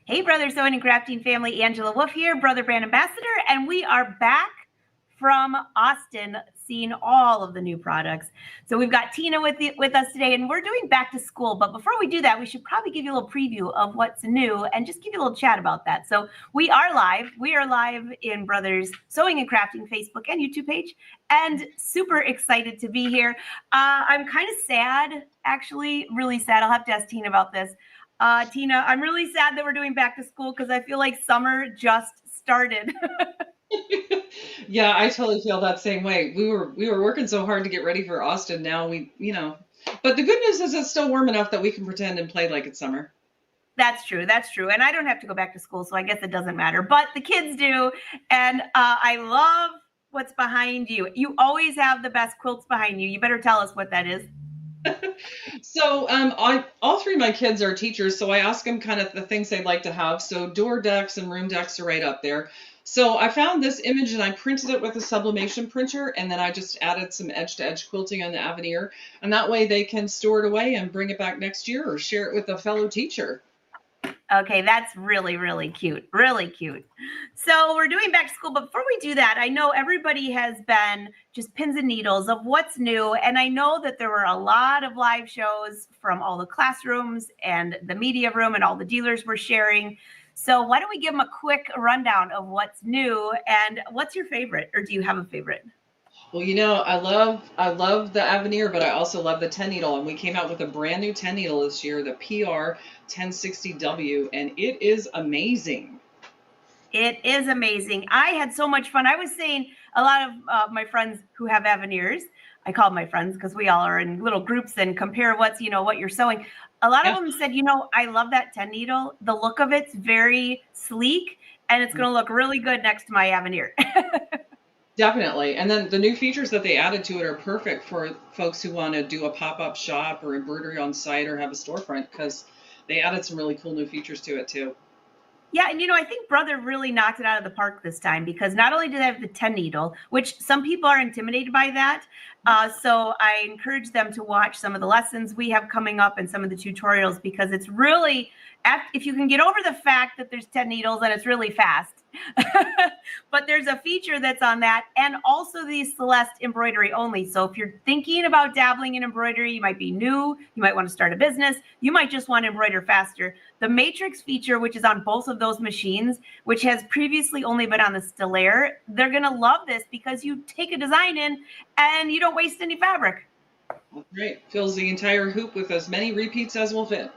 Hey, Brother Sewing and Crafting family, Angela Wolf here, Brother Brand Ambassador, and we are back from Austin seeing all of the new products. So we've got Tina with us today, and we're doing back to school. But before we do that, we should probably give you a little preview of what's new and just give you a little chat about that. So we are live. We are live in Brothers Sewing and Crafting Facebook and YouTube page, and super excited to be here. I'm kind of sad, actually, really sad. I'll have to ask Tina about this. Tina, I'm really sad that we're doing back to school because I feel like summer just started. Yeah, I totally feel that same way. We were working so hard to get ready for Austin. Now but the good news is it's still warm enough that we can pretend and play like it's summer. That's true. That's true. And I don't have to go back to school, so I guess it doesn't matter. But the kids do. And I love what's behind you. You always have the best quilts behind you. You better tell us what that is. So all three of my kids are teachers, so I ask them kind of the things they'd like to have. So door decks and room decks are right up there. So I found this image and I printed it with a sublimation printer, and then I just added some edge-to-edge quilting on the Aveneer, and that way they can store it away and bring it back next year or share it with a fellow teacher. Okay, that's really, really cute. Really cute. So we're doing back to school, but before we do that, I know everybody has been just pins and needles of what's new. And I know that there were a lot of live shows from all the classrooms and the media room, and all the dealers were sharing. So why don't we give them a quick rundown of what's new and what's your favorite, or do you have a favorite? Well, I love the Aveneer, but I also love the 10 needle. And we came out with a brand new 10 needle this year, the PR 1060W, and it is amazing. It is amazing. I had so much fun. I was saying a lot of my friends who have Aveneers, I call them my friends because we all are in little groups and compare what you're sewing. A lot of them said, I love that 10 needle. The look of it's very sleek, and it's going to look really good next to my Aveneer. Definitely. And then the new features that they added to it are perfect for folks who want to do a pop-up shop or embroidery on site or have a storefront, because they added some really cool new features to it too. Yeah, and I think Brother really knocked it out of the park this time, because not only do they have the 10 needle, which some people are intimidated by that. So I encourage them to watch some of the lessons we have coming up and some of the tutorials, because it's really, if you can get over the fact that there's 10 needles and it's really fast, but there's a feature that's on that, and also the Celeste embroidery only. So if you're thinking about dabbling in embroidery, you might be new, you might want to start a business, you might just want to embroider faster. The Matrix feature, which is on both of those machines, which has previously only been on the Stellaire, they're going to love this because you take a design in and you don't waste any fabric. Right. Fills the entire hoop with as many repeats as will fit.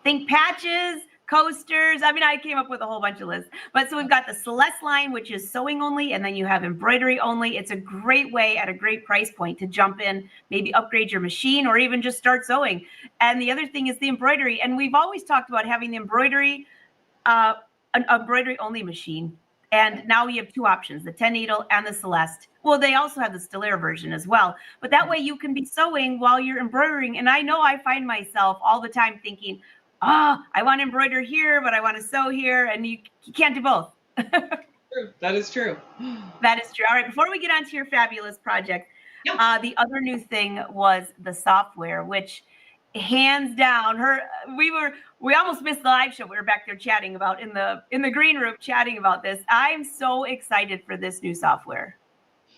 Think patches, coasters. I mean, I came up with a whole bunch of lists. But so we've got the Celeste line, which is sewing only, and then you have embroidery only. It's a great way at a great price point to jump in, maybe upgrade your machine, or even just start sewing. And the other thing is the embroidery. And we've always talked about having the embroidery, an embroidery only machine. And now we have two options, the 10 needle and the Celeste. Well, they also have the Stellaire version as well. But that way you can be sewing while you're embroidering. And I know I find myself all the time thinking, I want to embroider here, but I want to sew here. And you can't do both. That is true. That is true. All right. Before we get on to your fabulous project, Yep. the other new thing was the software, which hands down, we almost missed the live show. We were back there chatting about in the green room, chatting about this. I'm so excited for this new software.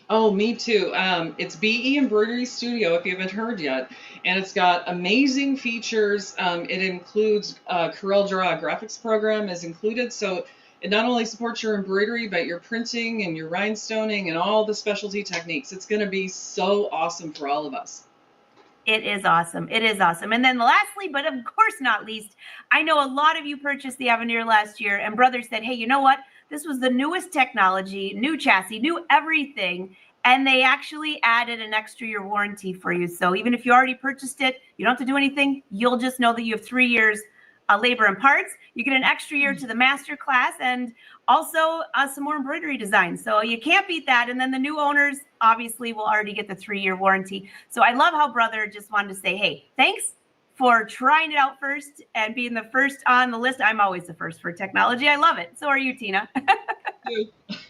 Oh, me too. It's BE Embroidery Studio, if you haven't heard yet, and it's got amazing features. It includes CorelDRAW graphics program is included, so it not only supports your embroidery, but your printing and your rhinestoning and all the specialty techniques. It's going to be so awesome for all of us. It is awesome. It is awesome. And then lastly, but of course not least, I know a lot of you purchased the Aveneer last year, and Brother said, hey, you know what? This was the newest technology, new chassis, new everything. And they actually added an extra year warranty for you. So even if you already purchased it, you don't have to do anything. You'll just know that you have 3 years labor and parts. You get an extra year to the master class, and also some more embroidery designs. So you can't beat that. And then the new owners obviously will already get the 3-year warranty. So I love how Brother just wanted to say, hey, thanks for trying it out first and being the first on the list. I'm always the first for technology. I love it. So are you, Tina.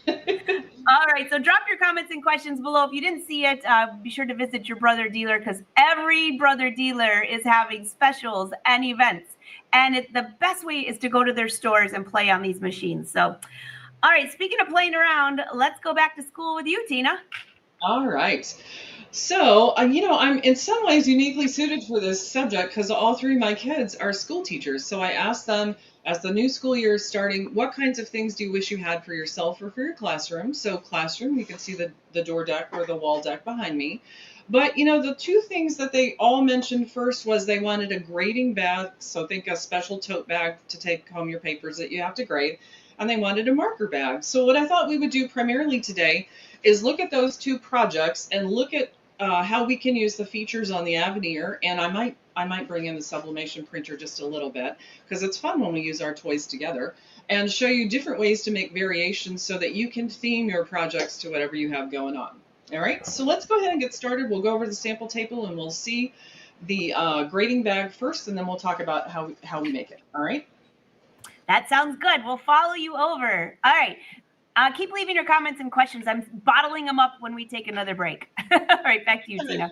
All right, so drop your comments and questions below. If you didn't see it, be sure to visit your Brother dealer, because every Brother dealer is having specials and events. And the best way is to go to their stores and play on these machines. So, all right, speaking of playing around, let's go back to school with you, Tina. All right. So, I'm in some ways uniquely suited for this subject because all three of my kids are school teachers. So I asked them, as the new school year is starting, what kinds of things do you wish you had for yourself or for your classroom? So classroom, you can see the door deck or the wall deck behind me. But, the two things that they all mentioned first was they wanted a grading bag. So think a special tote bag to take home your papers that you have to grade. And they wanted a marker bag. So what I thought we would do primarily today is look at those two projects and look at how we can use the features on the Aveneer, and I might bring in the Sublimation printer just a little bit because it's fun when we use our toys together, and show you different ways to make variations so that you can theme your projects to whatever you have going on. All right, so let's go ahead and get started. We'll go over the sample table and we'll see the grading bag first, and then we'll talk about how we make it. All right. That sounds good. We'll follow you over. All right. Keep leaving your comments and questions. I'm bottling them up when we take another break. All right, back to you, Tina.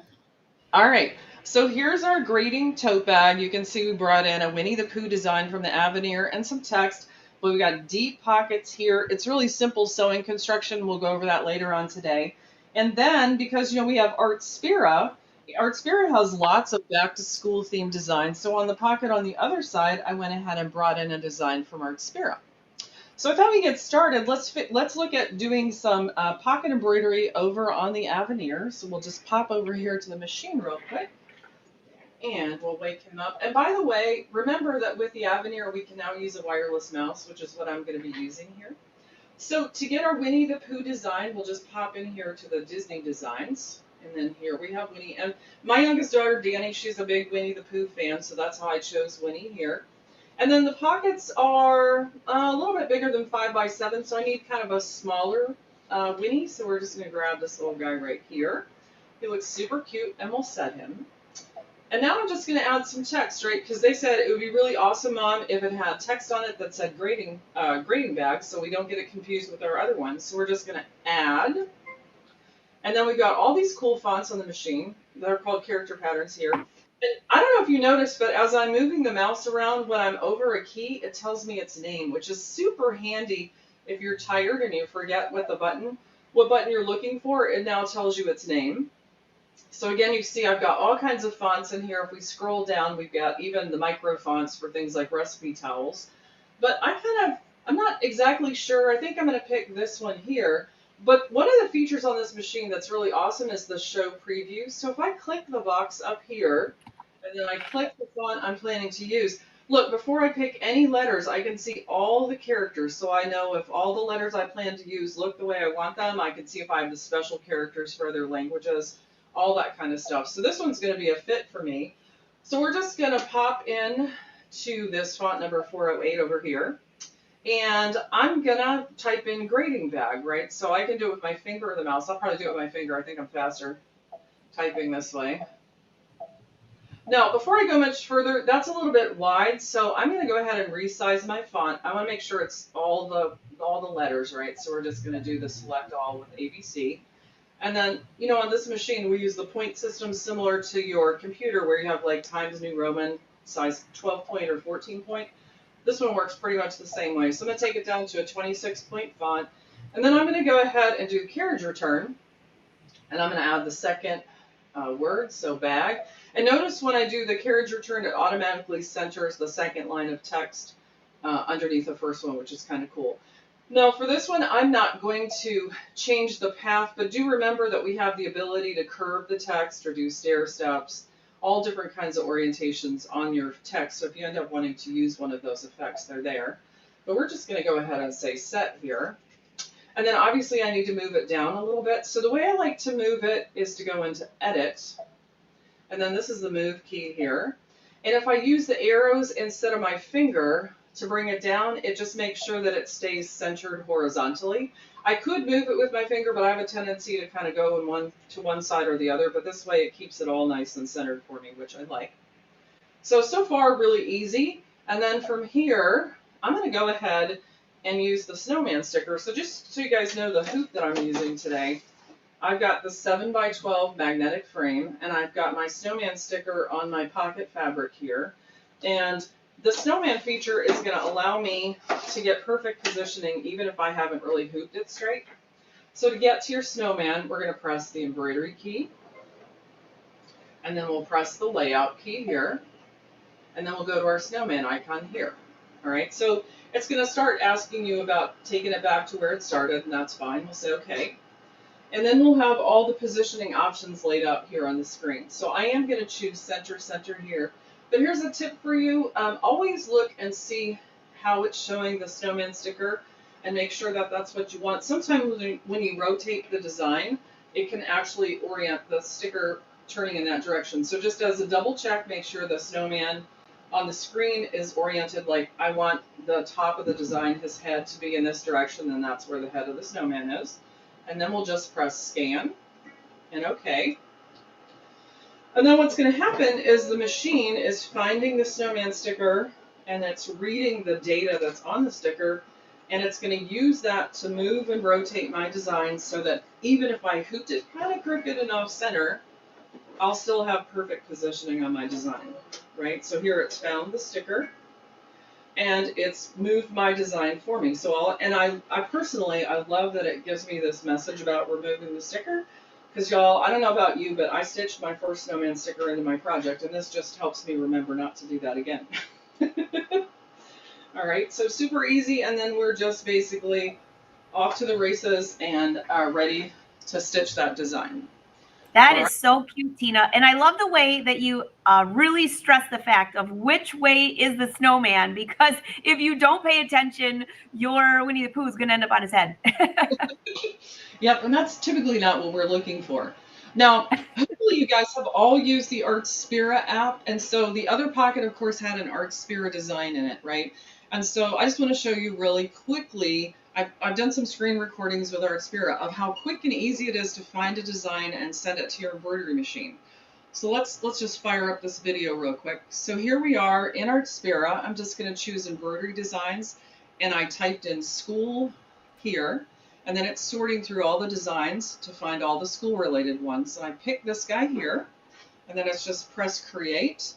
All right, so here's our grading tote bag. You can see we brought in a Winnie the Pooh design from the Aveneer and some text. But we've got deep pockets here. It's really simple sewing construction. We'll go over that later on today. And then, because we have Artspira, Artspira has lots of back-to-school themed designs. So on the pocket on the other side, I went ahead and brought in a design from Artspira. So I thought we get started. Let's look at doing some pocket embroidery over on the Aveneer. So we'll just pop over here to the machine real quick, and we'll wake him up. And by the way, remember that with the Aveneer, we can now use a wireless mouse, which is what I'm going to be using here. So to get our Winnie the Pooh design, we'll just pop in here to the Disney designs. And then here we have Winnie. And my youngest daughter, Danny, she's a big Winnie the Pooh fan, so that's how I chose Winnie here. And then the pockets are a little bit bigger than 5 by 7, so I need kind of a smaller Winnie. So we're just going to grab this little guy right here. He looks super cute, and we'll set him. And now I'm just going to add some text, right? Because they said it would be really awesome, Mom, if it had text on it that said grading bag, so we don't get it confused with our other ones. So we're just going to add. And then we've got all these cool fonts on the machine. They're called character patterns here. And I don't know if you noticed, but as I'm moving the mouse around, when I'm over a key, it tells me its name, which is super handy if you're tired and you forget what button you're looking for. It now tells you its name. So again, you see I've got all kinds of fonts in here. If we scroll down, we've got even the micro fonts for things like recipe towels. But I'm not exactly sure. I think I'm going to pick this one here. But one of the features on this machine that's really awesome is the show preview. So if I click the box up here, and then I click the font I'm planning to use, look, before I pick any letters, I can see all the characters. So I know if all the letters I plan to use look the way I want them. I can see if I have the special characters for other languages, all that kind of stuff. So this one's going to be a fit for me. So we're just going to pop in to this font number 408 over here. And I'm going to type in grading bag, right? So I can do it with my finger or the mouse. I'll probably do it with my finger. I think I'm faster typing this way. Now, before I go much further, that's a little bit wide, so I'm going to go ahead and resize my font. I want to make sure it's all the letters, right? So we're just going to do the select all with ABC. And then, on this machine, we use the point system similar to your computer where you have like Times New Roman, size 12 point or 14 point. This one works pretty much the same way. So I'm going to take it down to a 26 point font. And then I'm going to go ahead and do carriage return. And I'm going to add the second word, so bag. And notice when I do the carriage return, it automatically centers the second line of text underneath the first one, which is kind of cool. Now for this one, I'm not going to change the path, but do remember that we have the ability to curve the text or do stair steps, all different kinds of orientations on your text. So if you end up wanting to use one of those effects, they're there. But we're just going to go ahead and say set here. And then obviously I need to move it down a little bit. So the way I like to move it is to go into edit. And then this is the move key here. And if I use the arrows instead of my finger to bring it down, it just makes sure that it stays centered horizontally. I could move it with my finger, but I have a tendency to kind of go to one side or the other. But this way it keeps it all nice and centered for me, which I like. So far, really easy. And then from here, I'm going to go ahead and use the snowman sticker. So just so you guys know the hoop that I'm using today, I've got the 7 by 12 magnetic frame, and I've got my snowman sticker on my pocket fabric here. And the snowman feature is going to allow me to get perfect positioning even if I haven't really hooped it straight. So to get to your snowman, we're going to press the embroidery key, and then we'll press the layout key here, and then we'll go to our snowman icon here. All right, so it's going to start asking you about taking it back to where it started, and that's fine. We'll say okay. And then we'll have all the positioning options laid out here on the screen. So I am going to choose center, center here. But here's a tip for you. Always look and see how it's showing the snowman sticker and make sure that that's what you want. Sometimes when you rotate the design, it can actually orient the sticker turning in that direction. So just as a double check, make sure the snowman on the screen is oriented like I want the top of the design, his head, to be in this direction, and that's where the head of the snowman is. And then we'll just press scan and OK. And then what's going to happen is the machine is finding the snowman sticker, and it's reading the data that's on the sticker, and it's going to use that to move and rotate my design so that even if I hooped it kind of crooked and off center, I'll still have perfect positioning on my design, right? So here it's found the sticker, and it's moved my design for me. So I personally, I love that it gives me this message about removing the sticker. Because y'all, I don't know about you, but I stitched my first snowman sticker into my project, and this just helps me remember not to do that again. All right, so super easy, and then we're just basically off to the races and ready to stitch that design. That is so cute, Tina. And I love the way that you really stress the fact of which way is the snowman, because if you don't pay attention, your Winnie the Pooh is going to end up on his head. Yep, and that's typically not what we're looking for. Now, hopefully you guys have all used the Artspira app, and so the other pocket, of course, had an Artspira design in it, right? And so I just want to show you really quickly, I've done some screen recordings with Artspira of how quick and easy it is to find a design and send it to your embroidery machine. So let's just fire up this video real quick. So here we are in Artspira. I'm just going to choose embroidery designs, and I typed in school here. And then it's sorting through all the designs to find all the school-related ones. And I pick this guy here, and then it's just press create.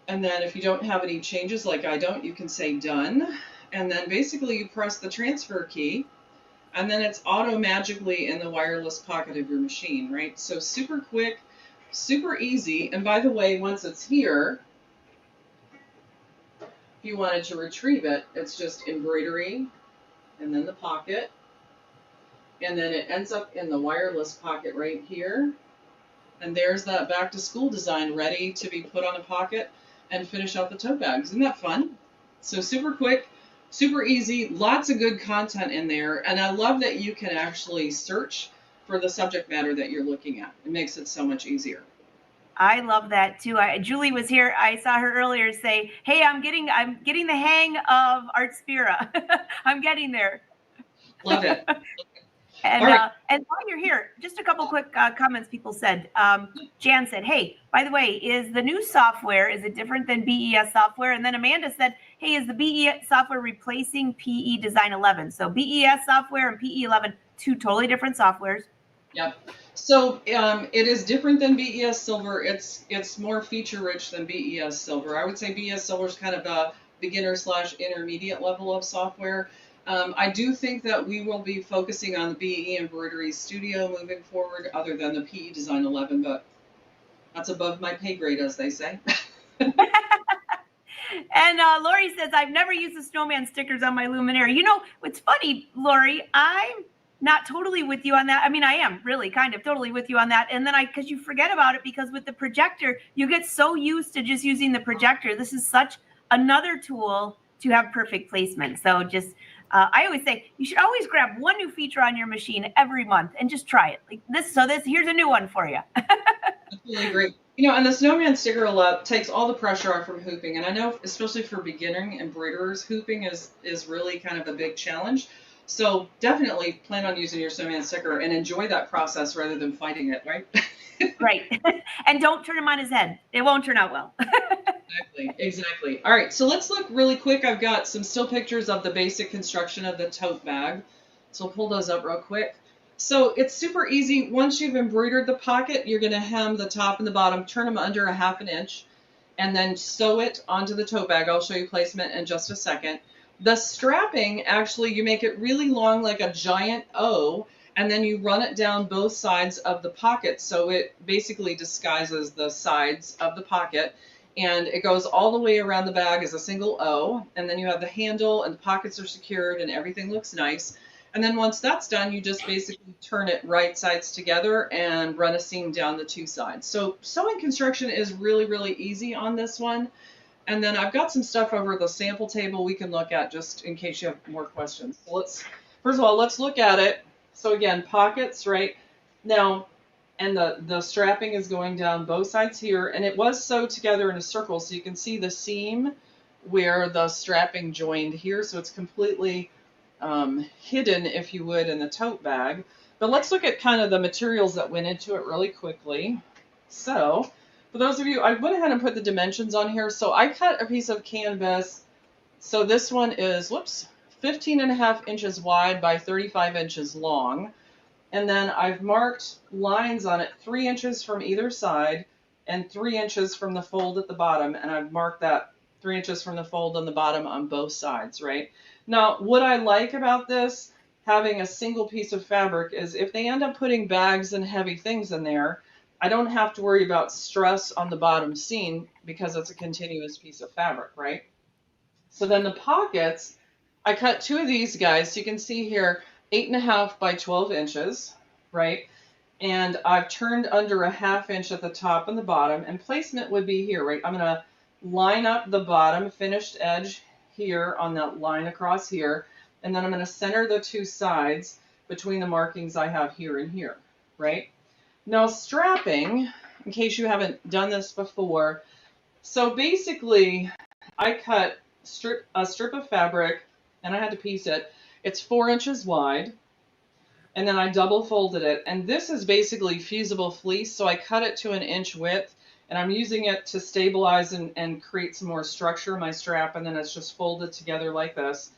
And then if you don't have any changes like I don't, you can say done. And then basically you press the transfer key, and then it's auto-magically in the wireless pocket of your machine, right? So super quick, super easy. And by the way, once it's here, if you wanted to retrieve it, it's just embroidery, and then the pocket, and then it ends up in the wireless pocket right here. And there's that back to school design ready to be put on a pocket and finish out the tote bags. Isn't that fun? So super quick, super easy, lots of good content in there. And I love that you can actually search for the subject matter that you're looking at. It makes it so much easier. I love that too. Julie was here. I saw her earlier say, "Hey, I'm getting the hang of Artspira. I'm getting there." Love it. And right. And while you're here, just a couple quick comments people said. Jan said, "Hey, by the way, is the new software, is it different than BES software?" And then Amanda said, "Hey, is the BES software replacing PE Design 11?" So BES software and PE 11, two totally different softwares. Yep. So it is different than BES Silver. It's more feature rich than BES Silver. I would say BES Silver is kind of a beginner/intermediate level of software. I do think that we will be focusing on the BE Embroidery Studio moving forward, other than the PE Design 11, but that's above my pay grade, as they say. And Lori says, "I've never used the snowman stickers on my luminaire." You know, it's funny, Lori, I'm not totally with you on that. I mean, I am really kind of totally with you on that. And then because you forget about it, because with the projector, you get so used to just using the projector. This is such another tool to have perfect placement. So just, I always say you should always grab one new feature on your machine every month and just try it. Like this, here's a new one for you. Really great. You know, and the snowman sticker takes all the pressure off from hooping. And I know, especially for beginning embroiderers, hooping is really kind of a big challenge. So definitely plan on using your snowman sticker and enjoy that process rather than fighting it, right? Right. And don't turn him on his head. It won't turn out well. Exactly. All right, so let's look really quick. I've got some still pictures of the basic construction of the tote bag. So we'll pull those up real quick. So it's super easy. Once you've embroidered the pocket, you're going to hem the top and the bottom, turn them under a 1/2 inch. and then sew it onto the tote bag. I'll show you placement in just a second. The strapping, actually, you make it really long like a giant O, and then you run it down both sides of the pocket, so it basically disguises the sides of the pocket, and it goes all the way around the bag as a single O, and then you have the handle and the pockets are secured and everything looks nice. And then once that's done, you just basically turn it right sides together and run a seam down the two sides. So sewing construction is really, really easy on this one. And then I've got some stuff over the sample table we can look at just in case you have more questions. So first of all, let's look at it. So again, pockets, right? Now, and the strapping is going down both sides here, and it was sewed together in a circle, so you can see the seam where the strapping joined here, so it's completely hidden, if you would, in the tote bag. But let's look at kind of the materials that went into it really quickly. So for those of you, I went ahead and put the dimensions on here. So I cut a piece of canvas. So this one is, 15.5 inches wide by 35 inches long. And then I've marked lines on it 3 inches from either side and 3 inches from the fold at the bottom. And I've marked that 3 inches from the fold on the bottom on both sides, right? Now, what I like about this, having a single piece of fabric, is if they end up putting bags and heavy things in there, I don't have to worry about stress on the bottom seam because it's a continuous piece of fabric, right? So then the pockets, I cut 2 of these guys. So you can see here, 8.5 by 12 inches, right? And I've turned under 1/2 inch at the top and the bottom, and placement would be here, right? I'm gonna line up the bottom finished edge here on that line across here, and then I'm gonna center the 2 sides between the markings I have here and here, right? Now strapping, in case you haven't done this before, so basically I cut a strip of fabric, and I had to piece it. It's 4 inches wide, and then I double folded it, and this is basically fusible fleece, so I cut it to 1 inch width, and I'm using it to stabilize and create some more structure in my strap, and then it's just folded together like this.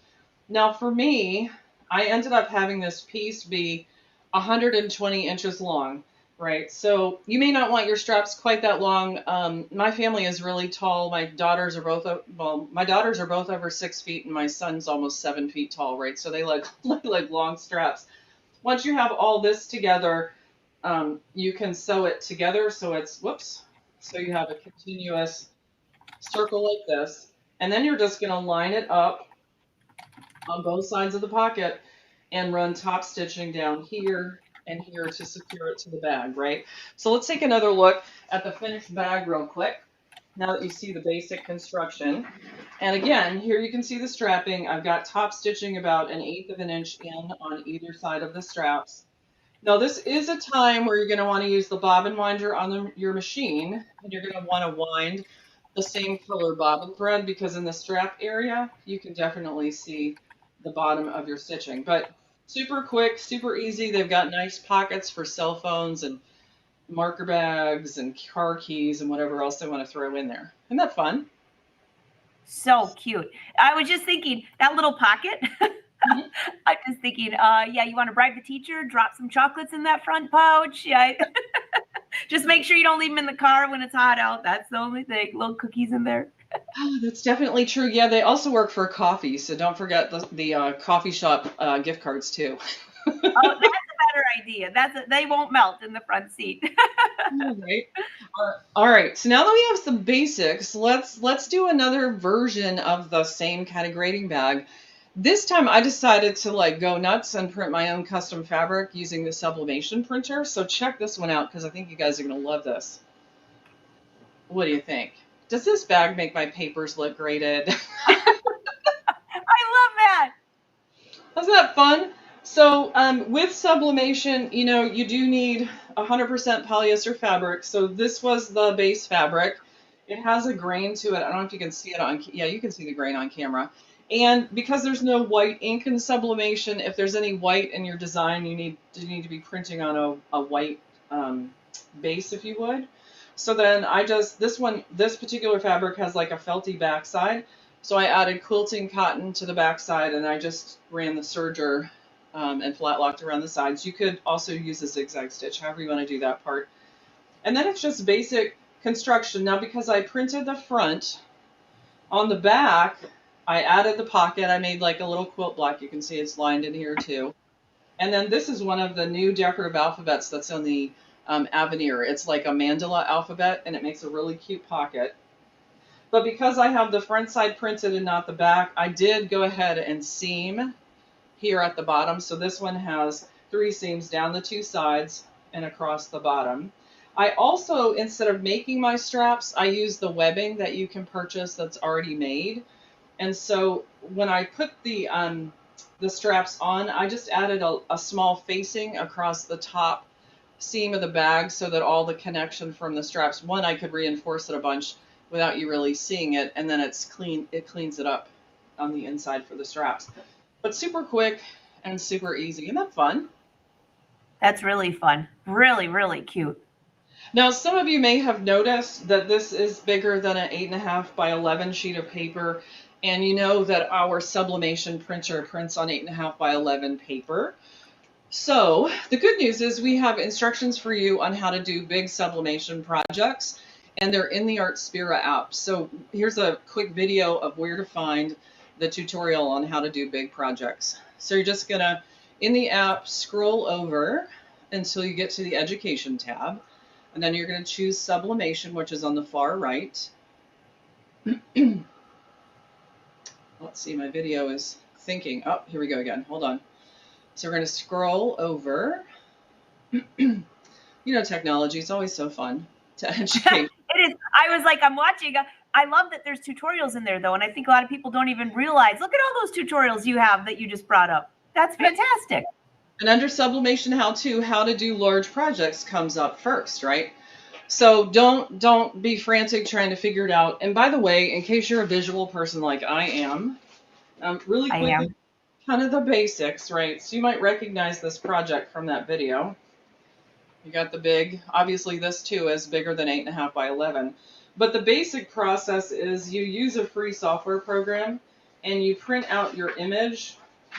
Now for me, I ended up having this piece be 120 inches long, right? So you may not want your straps quite that long. My family is really tall. My daughters are both over 6 feet, and my son's almost 7 feet tall, right? So they like long straps. Once you have all this together, you can sew it together so it's, so you have a continuous circle like this, and then you're just going to line it up on both sides of the pocket and run top stitching down here and here to secure it to the bag, right? So let's take another look at the finished bag real quick, now that you see the basic construction. And again, here you can see the strapping. I've got top stitching about 1/8 of an inch in on either side of the straps. Now this is a time where you're going to want to use the bobbin winder on your machine, and you're going to want to wind the same color bobbin thread, because in the strap area you can definitely see the bottom of your stitching. But super quick, super easy. They've got nice pockets for cell phones and marker bags and car keys and whatever else they want to throw in there. Isn't that fun? So cute. I was just thinking that little pocket. I'm just thinking, yeah, you want to bribe the teacher, drop some chocolates in that front pouch. Yeah. Just make sure you don't leave them in the car when it's hot out. That's the only thing. Little cookies in there. Oh, that's definitely true. Yeah, they also work for coffee, so don't forget the coffee shop gift cards too. Oh, that's a better idea. They won't melt in the front seat. Right. All right. So now that we have some basics, let's do another version of the same kind of grading bag. This time I decided to go nuts and print my own custom fabric using the Sublimation printer. So check this one out, because I think you guys are going to love this. What do you think? Does this bag make my papers look graded? I love that. Isn't that fun? So with Sublimation, you do need 100% polyester fabric. So this was the base fabric. It has a grain to it. I don't know if you can see it yeah, you can see the grain on camera. And because there's no white ink in Sublimation, if there's any white in your design, you need to be printing on a white base, if you would. So then this particular fabric has like a felty backside. So I added quilting cotton to the backside, and I just ran the serger and flat locked around the sides. You could also use a zigzag stitch, however you want to do that part. And then it's just basic construction. Now, because I printed the front, on the back, I added the pocket. I made like a little quilt block. You can see it's lined in here too. And then this is one of the new decorative alphabets that's on the Aveneer. It's like a mandala alphabet, and it makes a really cute pocket. But because I have the front side printed and not the back, I did go ahead and seam here at the bottom. So this one has 3 seams down the 2 sides and across the bottom. I also, instead of making my straps, I use the webbing that you can purchase that's already made. And so when I put the straps on, I just added a small facing across the top seam of the bag so that all the connection from the straps, one, I could reinforce it a bunch without you really seeing it, and then it's clean. It cleans it up on the inside for the straps. But super quick and super easy. Isn't that fun? That's really fun. Really, really cute. Now, some of you may have noticed that this is bigger than an 8.5 by 11 sheet of paper, and you know that our Sublimation printer prints on 8.5 by 11 paper. So the good news is we have instructions for you on how to do big sublimation projects, and they're in the Artspira app. So here's a quick video of where to find the tutorial on how to do big projects. So you're just gonna, in the app, scroll over until you get to the Education tab, and then you're gonna choose Sublimation, which is on the far right. Let's see, my video is thinking. Oh, here we go again. Hold on. So we're going to scroll over. You know, technology is always so fun to educate. It is. I was like, I'm watching. I love that there's tutorials in there, though. And I think a lot of people don't even realize, look at all those tutorials you have that you just brought up. That's fantastic. And under Sublimation how to do large projects comes up first, right? So don't be frantic trying to figure it out. And by the way, in case you're a visual person like I am, really quickly, kind of the basics, right? So you might recognize this project from that video. You got the big, obviously this too is bigger than 8.5 by 11. But the basic process is you use a free software program and you print out your image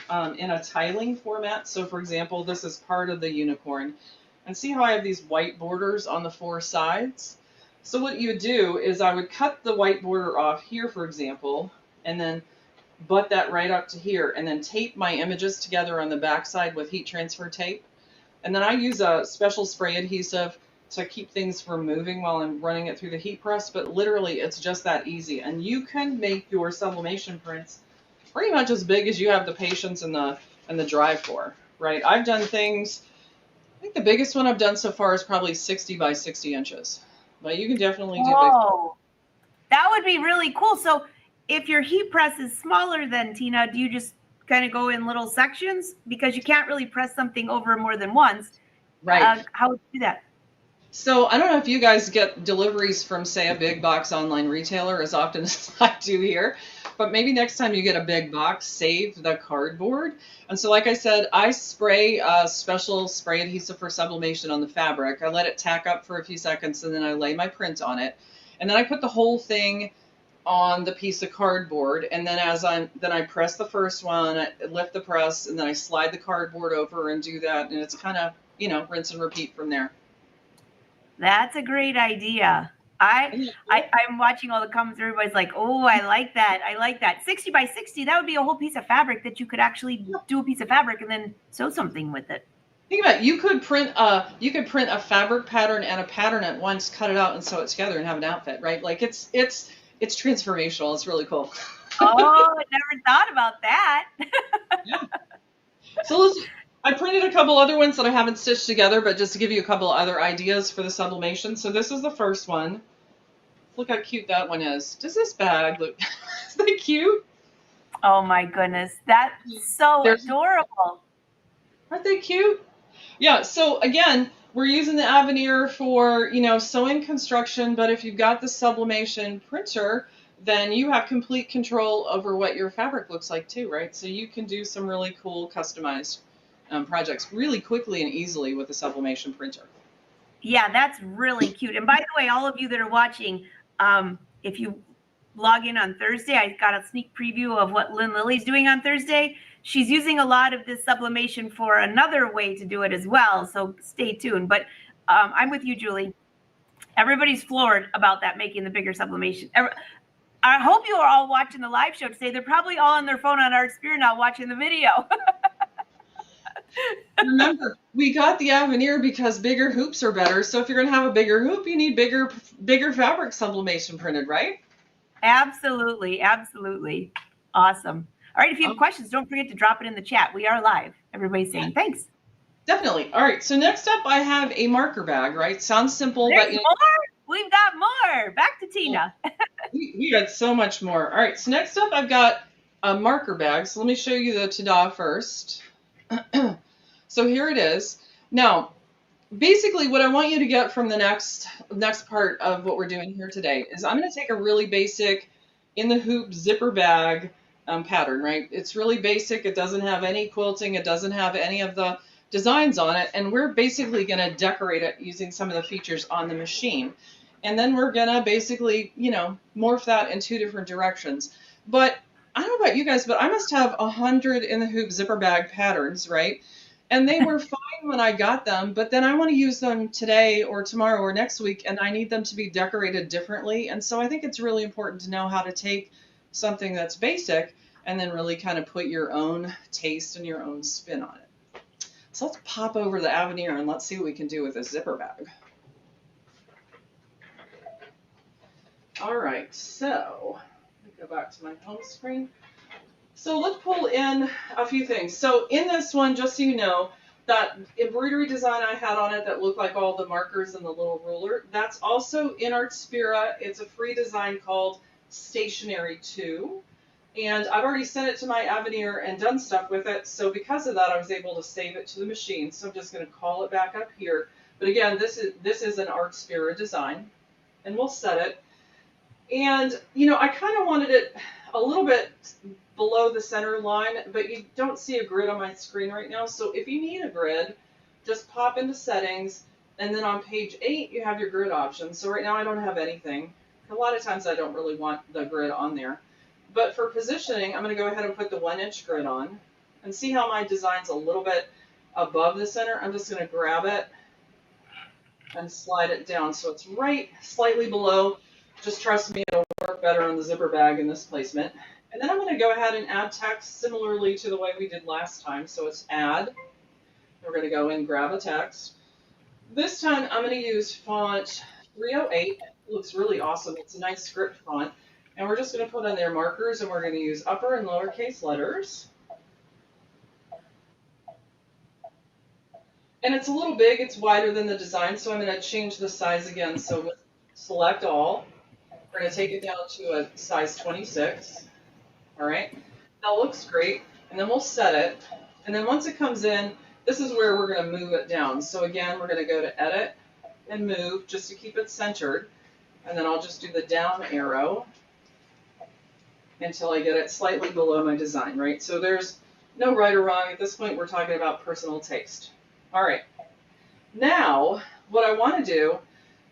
in a tiling format. So for example, this is part of the unicorn. And see how I have these white borders on the 4 sides? So what you would do is I would cut the white border off here, for example, and then butt that right up to here, and then tape my images together on the back side with heat transfer tape. And then I use a special spray adhesive to keep things from moving while I'm running it through the heat press, but literally it's just that easy. And you can make your sublimation prints pretty much as big as you have the patience and the drive for, right? I've done things, I think the biggest one I've done so far is probably 60 by 60 inches, but you can definitely do big. That would be really cool. So if your heat press is smaller than Tina, do you just kind of go in little sections? Because you can't really press something over more than once. Right. How would you do that? So I don't know if you guys get deliveries from, say, a big box online retailer as often as I do here, but maybe next time you get a big box, save the cardboard. And so like I said, I spray a special spray adhesive for sublimation on the fabric. I let it tack up for a few seconds, and then I lay my print on it. And then I put the whole thing on the piece of cardboard, and then I press the first one, I lift the press, and then I slide the cardboard over and do that, and it's kind of, you know, rinse and repeat from there. That's a great idea. I'm watching all the comments. Everybody's like, oh, I like that. I like that. 60 by 60, that would be a whole piece of fabric that you could actually do a piece of fabric and then sew something with it. Think about it. You could print a fabric pattern and a pattern at once, cut it out and sew it together and have an outfit, right? Like it's transformational. It's really cool. Oh, I never thought about that. Yeah. So I printed a couple other ones that I haven't stitched together, but just to give you a couple other ideas for the sublimation. So this is the first one. Look how cute that one is. Does this bag look, is that cute? Oh my goodness. That's so adorable. Aren't they cute? Yeah, so again, we're using the Aveneer for, you know, sewing construction, but if you've got the sublimation printer, then you have complete control over what your fabric looks like too, right? So you can do some really cool customized projects really quickly and easily with the sublimation printer. Yeah, that's really cute. And by the way, all of you that are watching, if you log in on Thursday, I got a sneak preview of what Lynn Lily's doing on Thursday. She's using a lot of this sublimation for another way to do it as well. So stay tuned. But I'm with you, Julie. Everybody's floored about that, making the bigger sublimation. I hope you are all watching the live show today. They're probably all on their phone on Artspira now watching the video. Remember, we got the Aveneer because bigger hoops are better. So if you're going to have a bigger hoop, you need bigger fabric sublimation printed, right? Absolutely. Absolutely. Awesome. All right. If you have questions, don't forget to drop it in the chat. We are live. Everybody's saying thanks. Definitely. All right. So next up, I have a marker bag, right? Sounds simple, There's but more. We've got more. Back to Tina. We got so much more. All right. So next up, I've got a marker bag. So let me show you the Tote first. So here it is. Now, basically what I want you to get from the next part of what we're doing here today is I'm going to take a really basic in the hoop zipper bag pattern, right? It's really basic. It doesn't have any quilting. It doesn't have any of the designs on it. And we're basically going to decorate it using some of the features on the machine. And then we're going to basically, morph that in two different directions. But I don't know about you guys, but I must have 100 in the hoop zipper bag patterns, right? And they were fine when I got them, but then I want to use them today or tomorrow or next week, and I need them to be decorated differently. And so I think it's really important to know how to take something that's basic and then really kind of put your own taste and your own spin on it. So let's pop over the Aveneer and let's see what we can do with this zipper bag. All right, so let me go back to my home screen. So let's pull in a few things. So in this one, just so you know, that embroidery design I had on it that looked like all the markers and the little ruler, that's also in Artspira. It's a free design called Stationery 2. And I've already sent it to my Aveneer and done stuff with it. So because of that, I was able to save it to the machine. So I'm just going to call it back up here. But again, this is an Artspira design. And we'll set it. And, I kind of wanted it a little bit below the center line, but you don't see a grid on my screen right now. So if you need a grid, just pop into settings, and then on page 8, you have your grid options. So right now I don't have anything. A lot of times I don't really want the grid on there. But for positioning, I'm going to go ahead and put the 1-inch grid on, and see how my design's a little bit above the center. I'm just going to grab it and slide it down so it's right slightly below. Just trust me, it'll work better on the zipper bag in this placement. And then I'm going to go ahead and add text similarly to the way we did last time. So it's add. We're going to go in, grab a text. This time I'm going to use font 308. It looks really awesome. It's a nice script font. And we're just going to put on there markers, and we're going to use upper and lowercase letters. And it's a little big. It's wider than the design, so I'm going to change the size again. So select all. We're going to take it down to a size 26. All right, that looks great. And then we'll set it. And then once it comes in, this is where we're going to move it down. So again, we're going to go to edit and move just to keep it centered. And then I'll just do the down arrow until I get it slightly below my design, right? So there's no right or wrong. At this point, we're talking about personal taste. All right. Now, what I want to do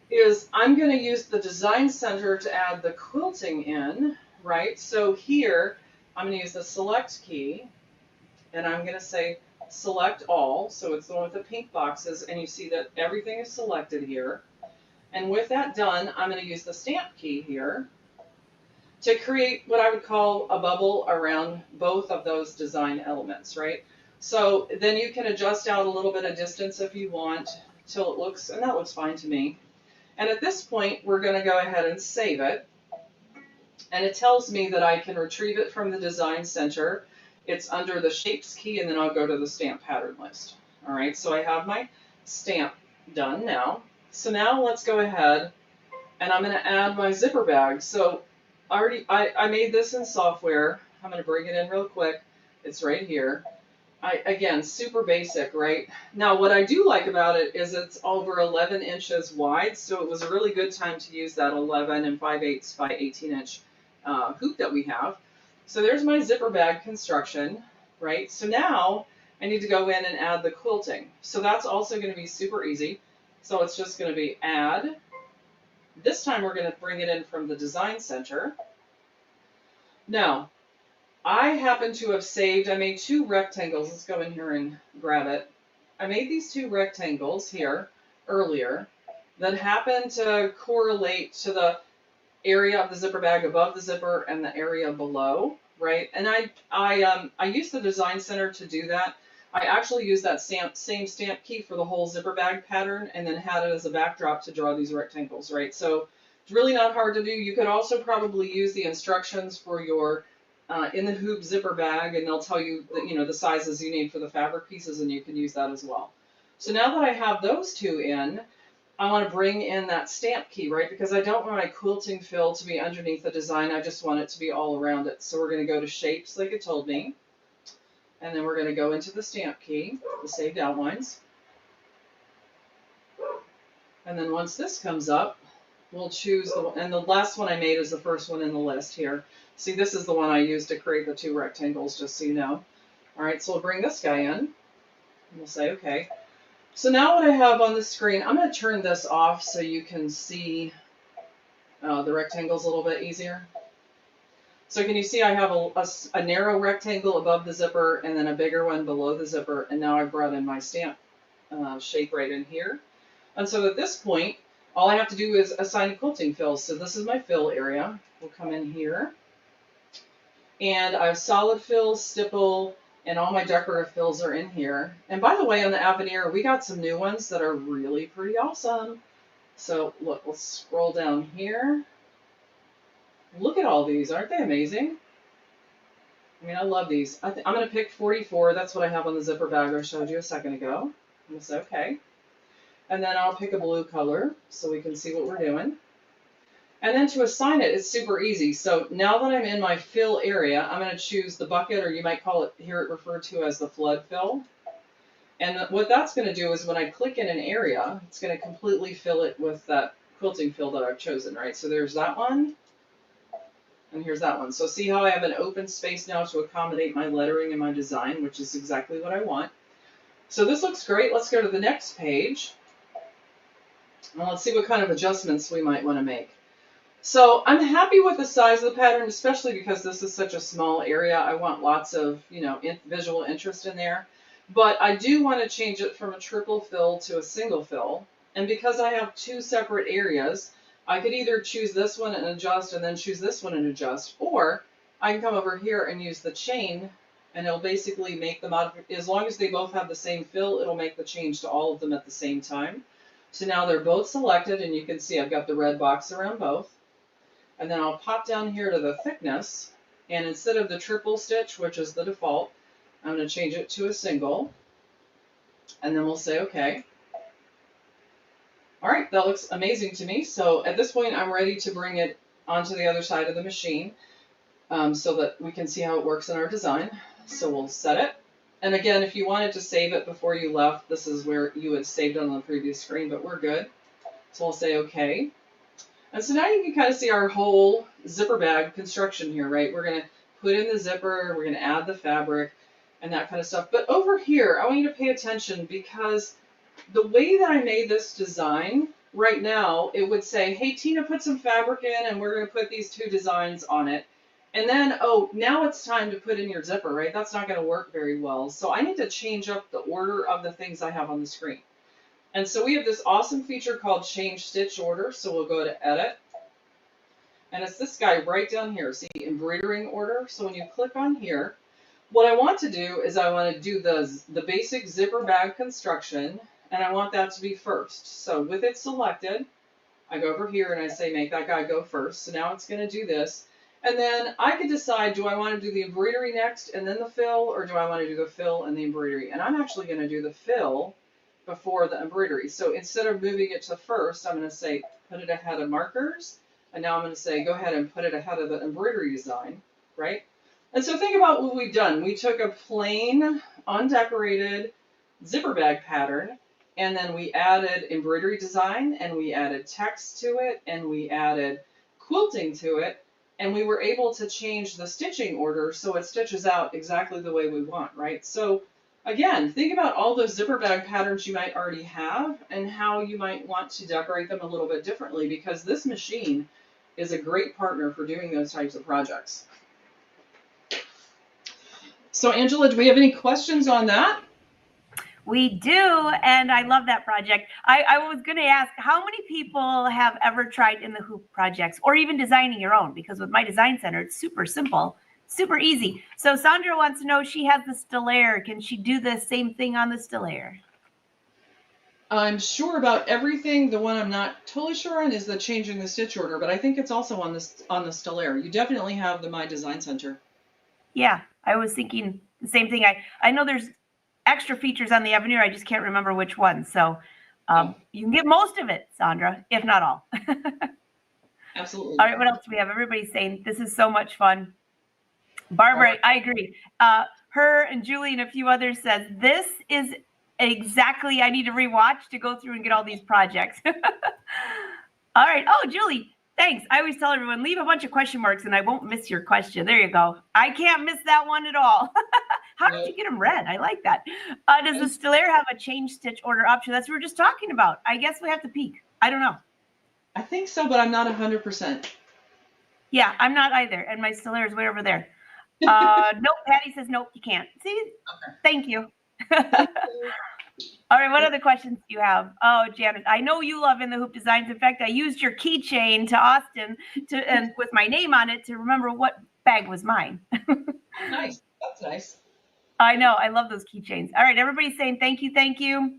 is I'm going to use the design center to add the quilting in, right? So here, I'm going to use the select key, and I'm going to say select all. So it's the one with the pink boxes, and you see that everything is selected here. And with that done, I'm going to use the stamp key here to create what I would call a bubble around both of those design elements, right? So then you can adjust out a little bit of distance if you want till it looks, and that looks fine to me. And at this point, we're going to go ahead and save it. And it tells me that I can retrieve it from the design center. It's under the shapes key, and then I'll go to the stamp pattern list. All right, so I have my stamp done now. So now let's go ahead, and I'm going to add my zipper bag. So I made this in software. I'm going to bring it in real quick. It's right here. Again, super basic, right? Now, what I do like about it is it's over 11 inches wide, so it was a really good time to use that 11 5/8 by 18-inch hoop that we have. So there's my zipper bag construction, right? So now I need to go in and add the quilting. So that's also going to be super easy. So it's just going to be add. This time we're going to bring it in from the design center. Now, I happen to have saved, I made 2 rectangles. Let's go in here and grab it. I made these 2 rectangles here earlier, that happen to correlate to the area of the zipper bag above the zipper and the area below, right? And I use the design center to do that. I actually use that same stamp key for the whole zipper bag pattern and then had it as a backdrop to draw these rectangles, right? So it's really not hard to do. You could also probably use the instructions for your in the hoop zipper bag, and they'll tell you that, you know, the sizes you need for the fabric pieces, and you can use that as well. So now that I have those two in, I want to bring in that stamp key, right? Because I don't want my quilting fill to be underneath the design. I just want it to be all around it. So we're going to go to shapes like it told me. And then we're going to go into the stamp key, the saved outlines. And then once this comes up, we'll choose and the last one I made is the first one in the list here. See, this is the one I used to create the two rectangles, just so you know. All right, so we'll bring this guy in. And we'll say, okay. So now what I have on the screen, I'm going to turn this off so you can see the rectangles a little bit easier. So can you see I have a narrow rectangle above the zipper and then a bigger one below the zipper, and now I've brought in my stamp shape right in here. And so at this point, all I have to do is assign quilting fills. So this is my fill area. We'll come in here. And I have solid fills, stipple, and all my decorative fills are in here. And by the way, on the Aveneer, we got some new ones that are really pretty awesome. So look, let's scroll down here. Look at all these. Aren't they amazing? I mean, I love these. I'm going to pick 44. That's what I have on the zipper bag I showed you a second ago. I'm going to say okay. And then I'll pick a blue color so we can see what we're doing. And then to assign it, it's super easy. So now that I'm in my fill area, I'm going to choose the bucket, or you might call it, hear it referred to as the flood fill. And what that's going to do is when I click in an area, it's going to completely fill it with that quilting fill that I've chosen, right? So there's that one. And here's that one. So see how I have an open space now to accommodate my lettering and my design, which is exactly what I want. So this looks great. Let's go to the next page. And let's see what kind of adjustments we might want to make. So I'm happy with the size of the pattern, especially because this is such a small area. I want lots of, you know, visual interest in there. But I do want to change it from a triple fill to a single fill. And because I have two separate areas, I could either choose this one and adjust and then choose this one and adjust, or I can come over here and use the chain, and it'll basically make the modification. As long as they both have the same fill, it'll make the change to all of them at the same time. So now they're both selected, and you can see I've got the red box around both. And then I'll pop down here to the thickness, and instead of the triple stitch, which is the default, I'm going to change it to a single, and then we'll say okay. All right, that looks amazing to me. So at this point, I'm ready to bring it onto the other side of the machine so that we can see how it works in our design. So we'll set it. And again, if you wanted to save it before you left, this is where you would save it on the previous screen, but we're good. So we'll say okay. And so now you can kind of see our whole zipper bag construction here, right? We're going to put in the zipper, we're going to add the fabric and that kind of stuff. But over here, I want you to pay attention, because the way that I made this design right now, it would say, hey, Tina, put some fabric in and we're going to put these two designs on it. And then, oh, now it's time to put in your zipper, right? That's not going to work very well. So I need to change up the order of the things I have on the screen. And so we have this awesome feature called Change Stitch Order. So we'll go to Edit. And it's this guy right down here. See, Embroidering Order. So when you click on here, what I want to do is I want to do the basic zipper bag construction, and I want that to be first. So with it selected, I go over here and I say make that guy go first. So now it's going to do this. And then I can decide, do I want to do the embroidery next and then the fill, or do I want to do the fill and the embroidery? And I'm actually going to do the fill before the embroidery. So instead of moving it to first, I'm going to say put it ahead of markers. And now I'm going to say go ahead and put it ahead of the embroidery design, right? And so think about what we've done. We took a plain, undecorated zipper bag pattern, and then we added embroidery design, and we added text to it, and we added quilting to it, and we were able to change the stitching order so it stitches out exactly the way we want, right? So again, think about all those zipper bag patterns you might already have and how you might want to decorate them a little bit differently, because this machine is a great partner for doing those types of projects. So Angela, do we have any questions on that? We do, and I love that project. I was going to ask, how many people have ever tried in the hoop projects or even designing your own? Because with my design center, it's super simple, super easy. So Sandra wants to know, she has the Stellaire. Can she do the same thing on the Stellaire? I'm sure about everything. The one I'm not totally sure on is the changing the stitch order, but I think it's also on the Stellaire. You definitely have the My Design Center. Yeah, I was thinking the same thing. I know there's extra features on the Aveneer. I just can't remember which one. So you can get most of it, Sandra, if not all. Absolutely. All right, what else do we have? Everybody's saying this is so much fun. Barbara, right. I agree. Her and Julie and a few others says this is exactly, I need to rewatch to go through and get all these projects. All right. Oh, Julie, thanks. I always tell everyone, leave a bunch of question marks and I won't miss your question. There you go. I can't miss that one at all. How did you get them read? I like that. Does the Stellaire have a change stitch order option? That's what we were just talking about. I guess we have to peek. I don't know. I think so, but I'm not 100%. Yeah, I'm not either. And my Stellaire is way over there. Nope. Patty says, nope, you can't. See? Okay. Thank you. All right, what other questions do you have? Oh, Janet, I know you love In the Hoop designs. In fact, I used your keychain to Austin and with my name on it to remember what bag was mine. Nice. That's nice. I know. I love those keychains. All right, everybody's saying thank you, thank you.